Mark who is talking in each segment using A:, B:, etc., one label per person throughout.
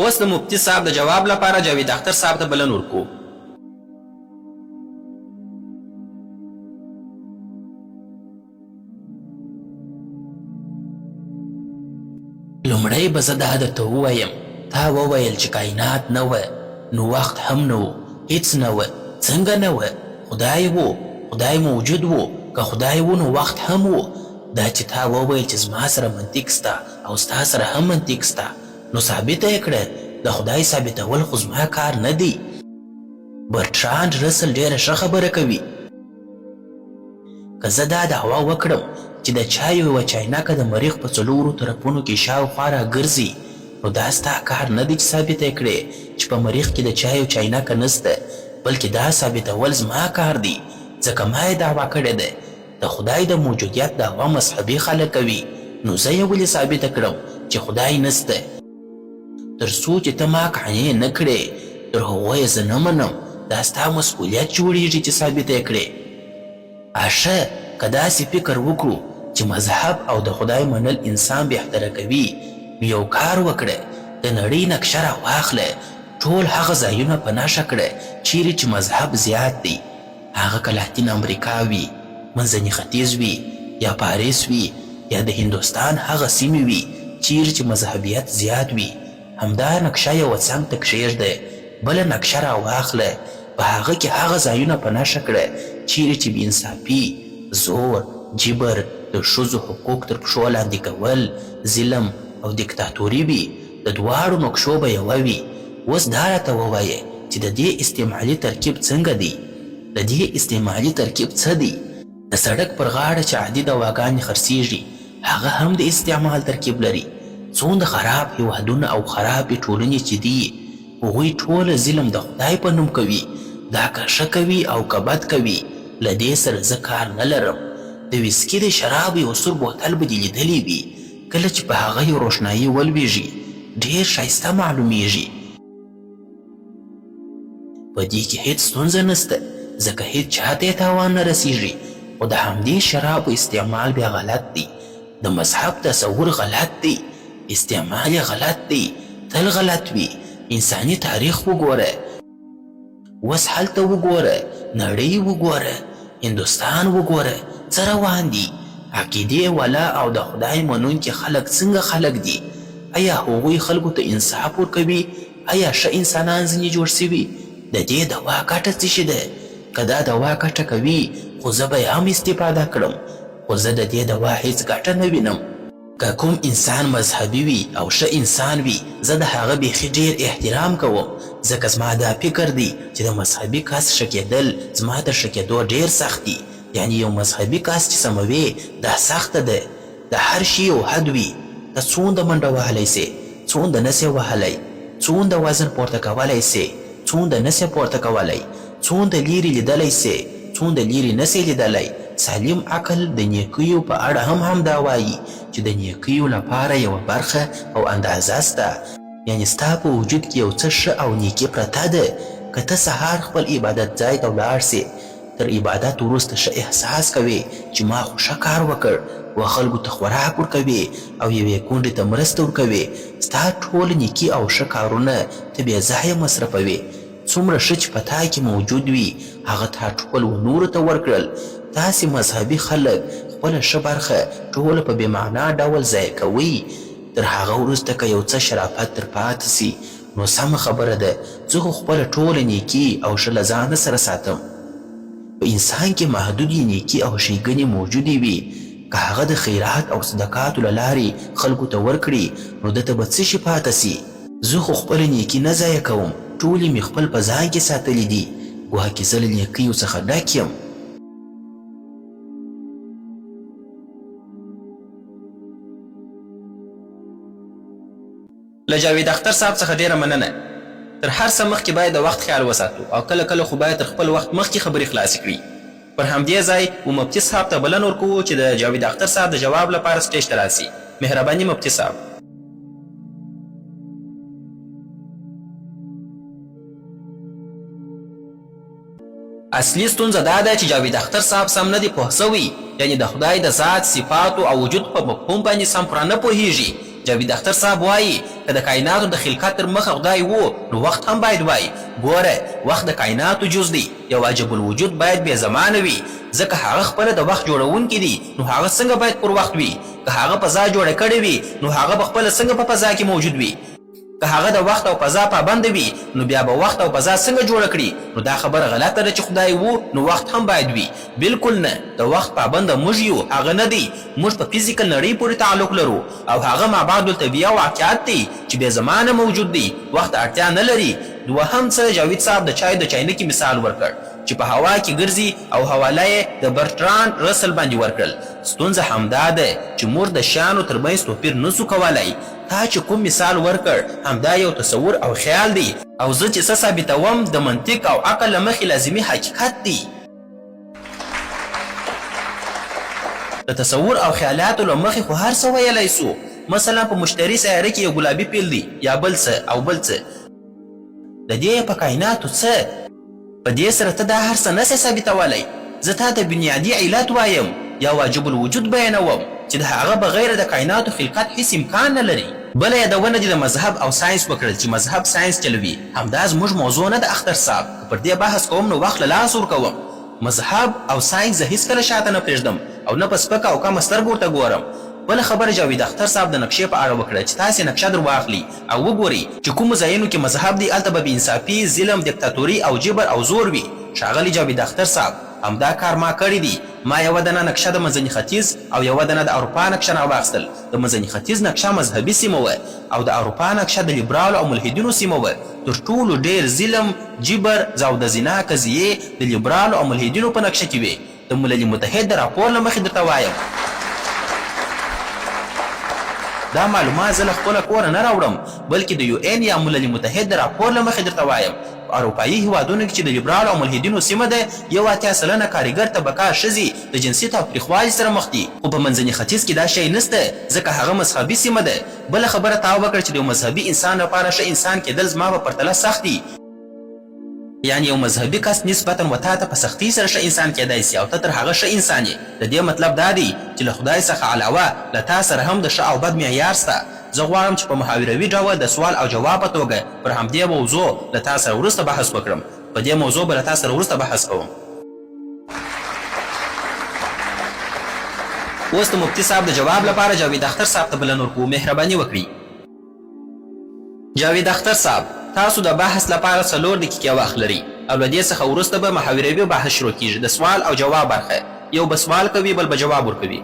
A: اوس د مفتي صاحب د جواب لپاره جاوید اختر صاحب ته بلن ورکو.
B: لومړی به زه دا درته ووایم، تا وویل چې کائنات نه وه، نو وخت هم نه و، هیڅ نه وه. څنګه نه وه؟ خدای و، خدای موجود و. که خدای و نو وخت هم و. دا چې تا وویل چې زما سره منطق سته او ستا سره هم منطق سته، نو ثابته یې کړه. د خدای ثابتول خو زما کار نه دی. برټراند رسل ډېره ښه خبره کوي. که زه دا دعوا وکړم چې د چایو یوه چاینکه د مریخ په څلورو طرفونو کې شاوخوا راګرځي، نو دا ستا کار نه دی چې ثابته یې کړې چې په مریخ کې د چایو چاینکه نسته، بلکې دا ثابتول زما کار دی، ځکه ما یې دعوا کړې ده. د خدای د موجودیت دعوا مذهبي خلک کوي، نو زه یې ولې ثابته کړم چې خدای نسته؟ تر څو چې ته ما قانع نه کړې، تر هغو یې زه نه منم. دا ستا مسؤلیت جوړیږي چې ثابته یې کړې. اشه که داسې فکر وکړو چې مذهب او د خدای منل انسان بهتره کوي، نو یو کار وکړه، د نړۍ نقشه راواخله، ټول هغه ځایونه په نښه کړه چیرې چې مذهب زیات دی. هغه که لاتین امریکا وي، منځني ختیځ وي، یا پاریس وي، یا د هندوستان هغه سیمې وي چیرې چې مذهبیت زیات وي، همدا نقشه یوه څنګ ته کښېږده، بله نقشه راواخله، په هغه کې هغه ځایونه په نښه کړه چیرې چې بېانصافي، زور، جبر، د ښځو حقوق تر پښو لاندې کول، ظلم او دیکتاتوري وي. د دواړو نقشو به یوه وي. اوس دا راته ووایه چې د دې استعمالي ترکیب څنګه دی؟ د دې استعمالي ترکیب څه دی؟ د سړک پر غاړه چې عادي دواګانې خرڅېږي، هغه هم د استعمال ترکیب لري. څومره خراب هېوادونه او خرابې ټولنې چې دي، هغوی ټوله ظلم د خدای په نوم کوي. دا که ښه کوي او که بد کوي، له دې سره زه کار نه لرم. د ویسکي د شرابو یو سور بوتل به دې لیدلی وي، کله چې په هغه یو روښنایي ولویږي، ډېر ښایسته معلومیږي. په دې کې هیڅ ستونزه نسته، ځکه هیڅ چاته یې تاوان نه رسیږي. خو د همدې شرابو استعمال بیا غلط دی. د مذهب تصور غلط دی، استعمال یې غلط دی، تل غلط وي. انساني تاریخ وګوره، اوس هلته وګوره، نړۍ وګوره، هندوستان وګوره، څه روان دي. عقیدې والا او د خدای منونکي خلک څنګه خلک دي؟ آیا هغوی خلکو ته انصاف ورکوي؟ آیا ښه انسانان ځینې جوړ سوي؟ د دې دوا ګټه څه شي ده؟ که دا دوا ګټه کوي، خو زه به یې هم استفاده کړم، خو زه د دې دوا هیڅ ګټه نه وینم. که کوم انسان مذهبي وي او ښه انسان وي، زه د هغه بیخي ډېر احترام کوم، ځکه زما دا فکر دی چې د مذهبي کس ښه کېدل زما تر ښه کېدو ډېر سخت دي. یعنې یو مذهبي کس چې سموي، دا سخته ده. د هر شي یو حد وي. ته څومره منډه وهلی سې، څومره نسې وهلی، څومره وزن پورته کولی سې، څومره نسې پورته کولی، څومره لیرې لیدلی سې، څومره لیرې نسې لیدلی. سالم عقل د نیکیو په اړه هم همدا وایي چې د نیکیو لپاره یوه برخه او اندازه سته. یعنې ستا په وجود کې یو څه ښه او نیکي پرته ده. که ته سهار خپل عبادت ځای ته ولاړ سې، تر عبادت وروسته ښه احساس کوې چې ما خو ښه کار وکړ، و خلکو ته خوراک ورکوې او یوې کونډې ته مرسته ورکوې، ستا ټول نیکي او ښه کارونه ته بې ځایه مصرفوې. څومره ښه چې په تا کې موجود وي، هغه تا ټول و نورو ته ورکړل. تاسې مذهبي خلک خپله ښه برخه ټوله په بې معنا ډول ضایع کوئ. تر هغه وروسته که یو څه شرافت تر پاتې سي، نو سمه خبره ده. زه خو خپله ټوله نیکي او ښه له ځانه سره ساتم. په انسان کې محدودې نیکي او ښېګڼې موجودې وي. که هغه د خیرات او صدقاتو له لارې خلکو ته ورکړي، نو دته به څه شي پاته سي؟ زه خو خپله نیکي نه ضایع کوم، ټولې مې خپل په ځان کې ساتلي دي. ګواکې زه له نیکیو څخه ډک یم.
A: له جاوید اختر صاحب څخه ډېره مننه. تر هر څه مخکې باید د وخت خیال وساتو او کله کله خو باید تر خپل وخت مخکې خبرې خلاصې کړي. پر همدې ځای و مفتي صاحب ته بلنه ورکوو چې د جاوید اختر صاحب د جواب لپاره سټیج ته راسي. مهرباني مفتي صاحب. اصلي ستونزه دا ده چې جاوید اختر صاحب سم نه دی پوه سوی، یعنې د خدای د ذات، صفاتو او وجود په مفهوم باندې سم پوره نه پوهیږي. جاوید اختر صاحب وایي که د کائناتو د خلقت تر مخه خدای و نو وخت هم باید وایي ګوره وخت د کائناتو جز دی یو عجب الوجود باید بې زمانه وي ځکه هغه خپله د وخت جوړونکی دی نو هغه څنګه باید پر وخت وي که هغه فضا جوړه کړې وي نو هغه به خپله څنګه په فضا کې موجود وي که هغه د وخت او فضا پابنده وي نو بیا به وخت او فضا څنګه جوړه کړي نو دا خبره غلطه ده چې خدای و نو وخت هم باید وي بالکل نه د وخت پابنده موږ یو هغه نه دی موږ په فزیکل نړۍ پورې تعلق لرو او هغه مابعد الطبیعه واقعیت دی چې بې زمانه موجود دی وخت اړتیا نه لري دوهم څه جاوید صاحب د چای د چاینکي مثال ورکړ چې په هوا کې ګرځي او حواله یې د برټراند رسل باندې ورکړل ستونزه همدا ده چې موږ د شیانو ترمنځ توپیر نسو کولی تا چې کوم مثال ورکړ همدا یو تصور او خیال دی او زه چې څه ثابتوم د منطق او عقل له مخې لازمي حقیقت دی د تصور او خیالاتو له مخې خو هر څه ویلی سو مثلا په مشتري سیاره کې یو ګلابي پیل دی یا بل څه او بل څه د دې په کائناتو څه په دې سره ته دا هر څه نسې ثابتولی زه تا ته بنیادي علت وایم یا واجب الوجود بیانوم چې د هغه بغیر د کائناتو خلقت هیڅ امکان نه لري بله یادونه دې د مذهب او ساینس وکړل چې مذهب ساینس چلوي همدا زموږ موضوع نه د اختر صاحب که پر دې بحث کوم نو وخت له لاس ورکوم مذهب او ساینس زه هیڅکله شاته نه پرېږدم او نه په سپکه او کمه سترګو ورته ګورم بله خبره جاوید اختر صاحب د نقشې په اړه وکړه چې تاسې نقشه در واخلي او وګورئ چې کومو ځایونو کې مذهب دی هلته به بېانصافي ظلم دیکتاتوري او جبر او زور وي ښاغلي جاوید اختر صاحب همدا کار ما کړی دی ما یوه دنه نقشه د منځني ختیځ او یوه دنه د اروپا نقشه راواخیستل د منځني ختیځ نقشه مذهبي سیمه وه او د اروپا نقشه د لیبرالو او ملحدینو سیمه وه تر ټولو ډېر ظلم جبر او د زنا قضیې د لیبرالو او ملحدینو په نقشه کې وې د ملل متحد د راپور له مخې درته وایم دا معلومات زه له خپله کوره نه راوړم بلکې د یو ان یا ملل متحد د راپور له مخې درته وایم په اروپایي هیوادونو کې چې د لیبرالو او ملحدینو سیمه ده 81 سلنه کارګر طبقه ښځې د جنسي تاوتریخوالي سره مخ دي خو په منځني ختیځ کې دا شی نسته ځکه هغه مذهبي سیمه ده بله خبره تا وکړه چې د یو مذهبي انسان لپاره ښه انسان کېدل زما په پرتله سخت دي یعنی یو مذهبي کس نسبتا و تا ته په سختۍ سره ښه انسان کېدای سي او ته تر هغه ښه انسان یې د دې مطلب دا دی چې له خدای څخه علاوه له تا سره هم د ښه او بد معیار سته زه غواړم چې په محاوروي ډول د سوال او جواب په توګه پر همدې موضوع له تا سره وروسته بحث وکړم په دې موضوع به له تا سره وروسته بحث کوم اوس د مفتي صاحب د جواب لپاره جاوید اختر صاحب ته بلنه ورکوو مهرباني وکړئ جاوید اختر صاحب تاسو د بحث لپاره 4 دقیقې وخت لري او له دې څخه وروسته به محاوروي بحث شروع کیږي د سوال او جواب برخه یو به سوال کوي بل به جواب ورکوي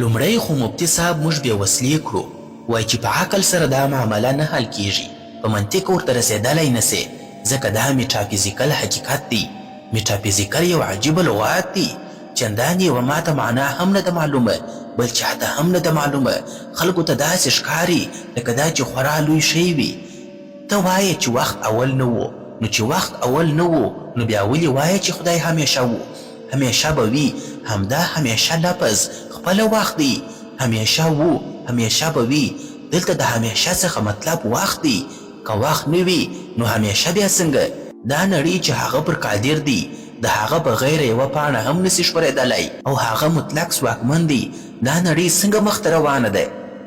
B: لومړی خو مفتي صاحب موږ بې وسلې کړو وایي چې په عقل سره دا معامله نه حل کیږي په منطق ورته رسېدلی نه سې ځکه دا میټافیزیکل حقیقت دی میټافیزیکل یو عجیبه لغات دی چندان یې ماته معنا هم نه ده معلومه بل چاته هم نه ده معلومه خلکو ته داسې ښکاري لکه دا چې خورا لوی شی وي ته وایې چې وخت اول نه و نو چې وخت اول نه و نو بیا ولې وایې چې خدای همیشه و همیشه به وي همدا همیشه لفظ خپله وخت دی همیشه و همیشه به وي دلته د همیشه څخه مطلب وخت دی که وخت نه وي نو همیشه بیا څنګه دا نړۍ چې هغه پر قادر دی د هغه بغیر یوه پاڼه هم نسي ښورېدلی او هغه مطلق ځواکمن دی دا نړۍ څنګه مخته روانه ده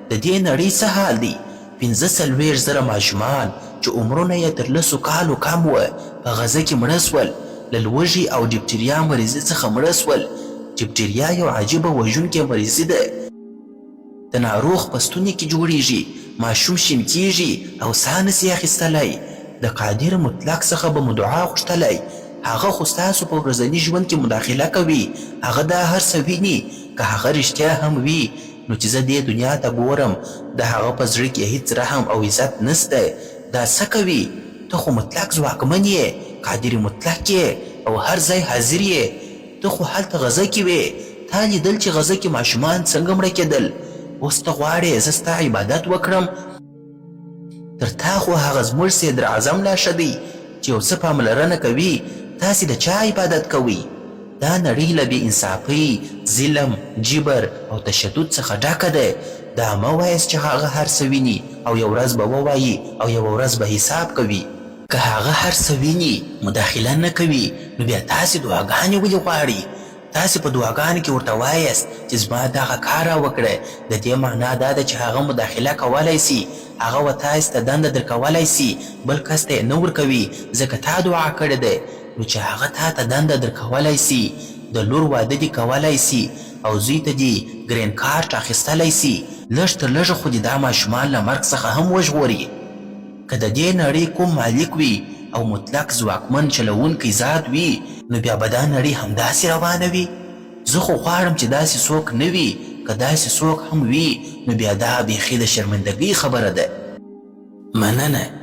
B: د دې نړۍ څه حال دی 45,000 ماشومان چې عمرونه یې تر 10 کالو کم وه په غزه کې مړه سول له لوږې او ډیپټریا مریضۍ څخه مړه سول ډیپټریا یو عجیبه وژونکې مریضي ده د ناروغ په ستوني کې جوړیږي ماشوم شین کیږي او ساه نسي اخیستلی د قادر مطلق څخه به مو دعا غوښتلی هغه خو ستاسو په ورځني ژوند کې مداخله کوي هغه دا هر څه ویني که هغه رښتیا هم وي نو چې زه دې دنیا ته ګورم د هغه په زړه کې هیڅ رحم او عزت نسته دا څه کوي ته خو مطلق ځواکمن یې قادر مطلق یې او هر ځای حاضر یې ته خو هلته غزه کې وې تا لیدل چې غزه کې ماشومان څنګه مړه کېدل اوس ته غواړې زه ستا عبادت وکړم تر تا خو هغه زموږ صدر اعظم لا ښه دی چې یو څه پاملرنه کوي تاسې د چا عبادت کوئ دا نړۍ له بې انصافۍ ظلم جبر او تشدد څخه ډکه ده دا مه وایاست چې هغه هر څه ویني او یو ورځ به ووایي او یوه ورځ به حساب کوي که هغه هر څه ویني مداخله نه کوي نو بیا تاسې دعاګانې ولې غواړئ تاسې په دعاګانو کې ورته وایاست چې زما دغه کار راوکړی. د دې معنا دا ده چې هغه مداخله کولی سي، هغه و تاسې ته دنده درکولی سي، بل کس ته یې نه ورکوي ځکه تا دعا کړې دی. نو چې هغه تا ته دنده درکولی سي، د لور واده دې کولی سي او زوی ته دې ګرین کارټ اخیستلی سي، لږ تر لږه خو دې دا ماشومان له مرګ څخه هم وژغوري. که د دې نړۍ کوم مالک وي او مطلق ځواکمن چلوونکی ذات وي، نو بیا به دا نړۍ همداسې روانه وي. زه خو غواړم چې داسې څوک نه وي. که داسې څوک هم وي، نو بیا دا بیخي د شرمندګۍ خبره ده.
A: مننه.